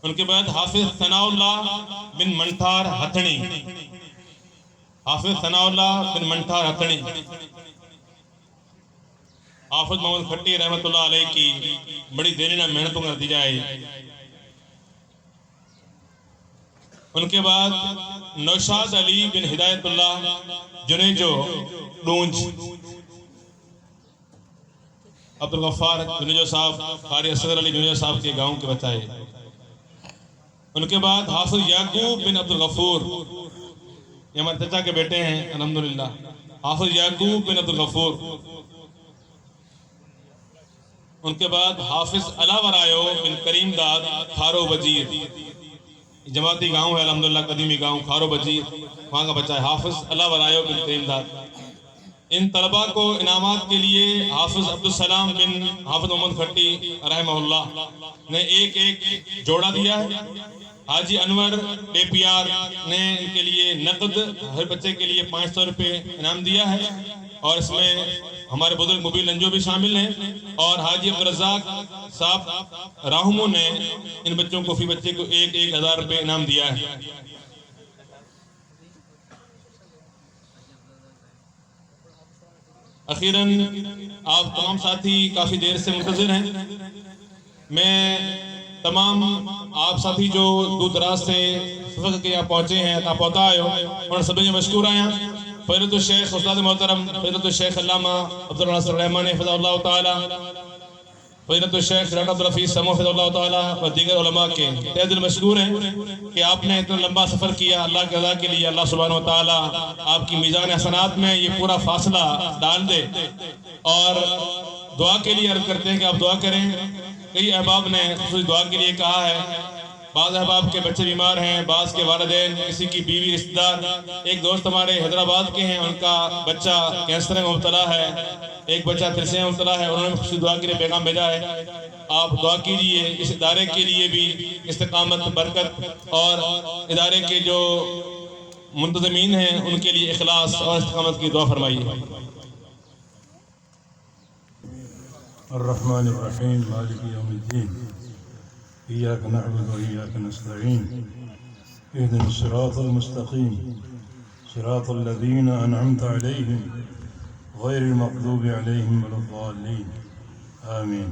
ان کے بعد حافظ ثناء اللہ بن منٹھار ہتھنی، حافظ ثناء اللہ بن منٹھار ہتھنی، حافظ محمد کھٹی رحمۃ اللہ علیہ کی بڑی دیرینہ محنتوں کا نتیجہ ہے۔ ان کے بعد نوشاد علی بن ہدایت اللہ جنیجو ڈونج، عبدالغفار جنیجو صاحب، قاری اصغر علی جنیجو صاحب کے گاؤں کے بچہ ہے۔ ان کے بعد حافظ یعقوب بن عبدالغفور، یہ ہمارے چچا کے بیٹے ہیں الحمدللہ، حافظ یعقوب بن عبدالغفور۔ ان کے بعد حافظ علاورایو بن کریم داد کھارو وزیر، جماعتی گاؤں ہے الحمدللہ، قدیمی گاؤں کھارو وزیر، وہاں کا بچہ ہے حافظ علاورایو بن کریم داد۔ ان طلباء کو انعامات کے لیے حافظ عبدالسلام بن حافظ محمد کھٹی رحمہ اللہ نے ایک جوڑا دیا ہے۔ حاجی انور ڈے پی آر نے ان کے لیے نقد ہر بچے کے لیے 500 روپے انعام دیا ہے، اور اس میں ہمارے بزرگ مبین لنجو بھی شامل ہیں، اور حاجی عبدالرزاق صاحب راہمو نے ان بچوں کو فی بچے کو 1000 روپے انعام دیا ہے۔ اخیراً آپ تمام ساتھی کافی دیر سے منتظر ہیں، میں تمام آپ ساتھی جو دور دراز سے سفر کے یہاں پہنچے ہیں تا پہنچا آئے ہو اور سبھی مشکور آیا۔ فضیلت الشیخ استاد محترم فضیلت الشیخ علامہ عبدالناصر الرحمن حفظہ اللہ تعالی، فضیلت الشیخ ڈاکٹر عبدالحفیظ سمو حفظہ اللہ تعالی اور دیگر علماء کے تہہ دل مشکور ہیں کہ آپ نے اتنا لمبا سفر کیا۔ اللہ کے رضا کے لیے اللہ سبحانہ وتعالی آپ کی میزان حسنات میں یہ پورا فاصلہ ڈال دے، اور دعا کے لیے عرض کرتے ہیں کہ آپ دعا کریں۔ کئی احباب نے خصوصی دعا کے لیے کہا ہے، بعض احباب کے بچے بیمار ہیں، بعض کے والدین، کسی کی بیوی رشتہ دار۔ ایک دوست ہمارے حیدرآباد کے ہیں، ان کا بچہ کینسر میں مبتلا ہے، ایک بچہ ترسے میں مبتلا ہے، انہوں نے خصوصی دعا کے لیے پیغام بھیجا ہے۔ آپ دعا کیجئے اس ادارے کے لیے بھی استقامت، برکت، اور ادارے کے جو منتظمین ہیں ان کے لیے اخلاص اور استقامت کی دعا فرمائیے۔ الرحمن الرحیم مالک یوم الدین، ایاک نعبد و ایاک نستعین، اہدنا الصراط المستقیم، صراط الذین انعمت علیہم غیر المغضوب علیہم ولا الضالین، آمین۔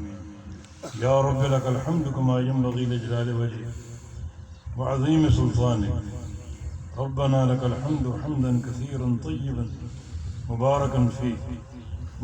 یا رب لک الحمد کما ینبغی لجلال وجہک وعظیم سلطانک، ربنا لک الحمد حمدا کثیرا طیبا مبارکا فیہ،